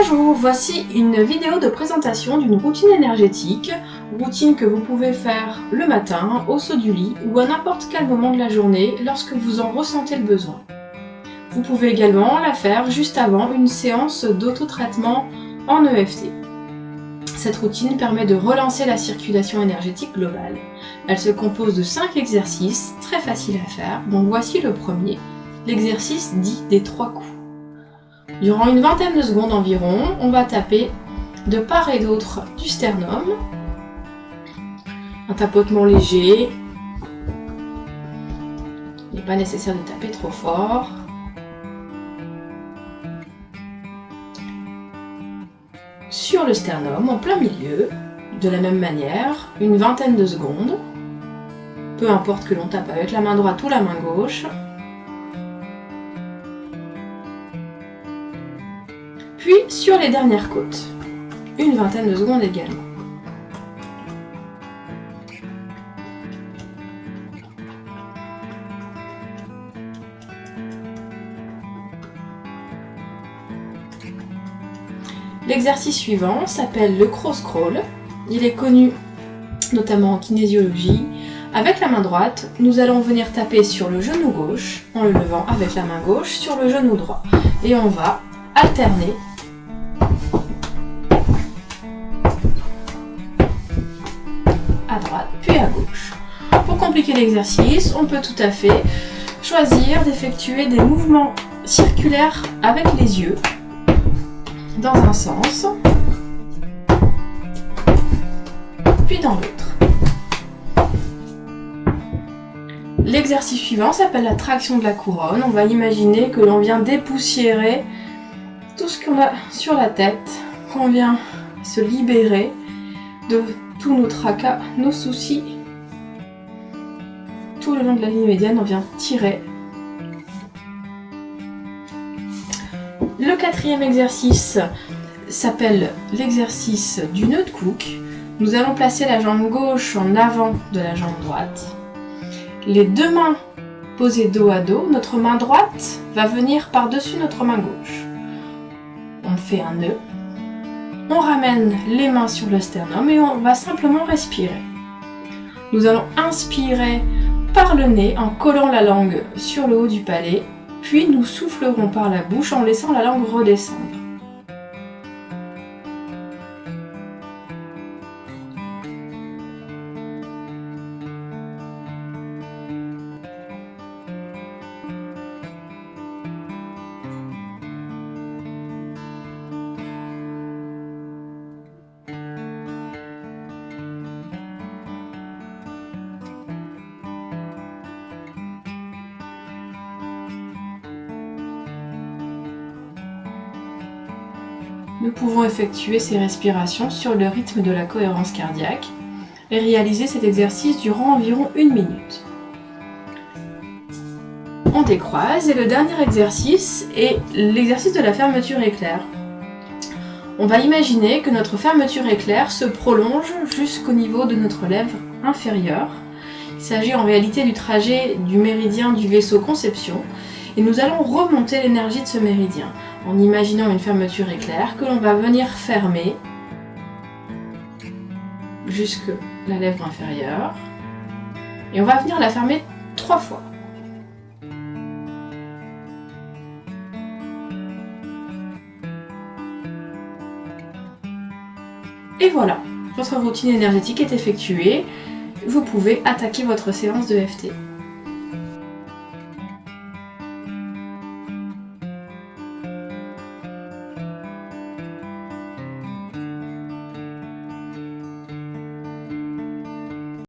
Bonjour, voici une vidéo de présentation d'une routine énergétique, routine que vous pouvez faire le matin, au saut du lit ou à n'importe quel moment de la journée lorsque vous en ressentez le besoin. Vous pouvez également la faire juste avant une séance d'auto-traitement en EFT. Cette routine permet de relancer la circulation énergétique globale. Elle se compose de 5 exercices très faciles à faire, donc voici le premier, l'exercice dit des 3 coups. Durant une vingtaine de secondes environ, on va taper de part et d'autre du sternum. Un tapotement léger. Il n'est pas nécessaire de taper trop fort. Sur le sternum, en plein milieu, de la même manière, une vingtaine de secondes. Peu importe que l'on tape avec la main droite ou la main gauche. Puis sur les dernières côtes, une vingtaine de secondes également. L'exercice suivant s'appelle le cross crawl. Il est connu notamment en kinésiologie. Avec la main droite, nous allons venir taper sur le genou gauche en le levant avec la main gauche sur le genou droit. Et on va alterner à droite puis à gauche. Pour compliquer l'exercice, on peut tout à fait choisir d'effectuer des mouvements circulaires avec les yeux dans un sens puis dans l'autre. L'exercice suivant s'appelle la traction de la couronne. On va imaginer que l'on vient dépoussiérer tout ce qu'on a sur la tête, qu'on vient se libérer de tous nos tracas, nos soucis. Tout le long de la ligne médiane, on vient tirer. Le quatrième exercice s'appelle l'exercice du nœud de Cook. Nous allons placer la jambe gauche en avant de la jambe droite. Les deux mains posées dos à dos, notre main droite va venir par-dessus notre main gauche. On fait un nœud. On ramène les mains sur le sternum et on va simplement respirer. Nous allons inspirer par le nez en collant la langue sur le haut du palais, puis nous soufflerons par la bouche en laissant la langue redescendre. Nous pouvons effectuer ces respirations sur le rythme de la cohérence cardiaque et réaliser cet exercice durant environ 1 minute. On décroise et le dernier exercice est l'exercice de la fermeture éclair. On va imaginer que notre fermeture éclair se prolonge jusqu'au niveau de notre lèvre inférieure. Il s'agit en réalité du trajet du méridien du vaisseau conception et nous allons remonter l'énergie de ce méridien en imaginant une fermeture éclair que l'on va venir fermer jusque la lèvre inférieure et on va venir la fermer 3 fois. Et voilà, votre routine énergétique est effectuée. Vous pouvez attaquer votre séance de EFT.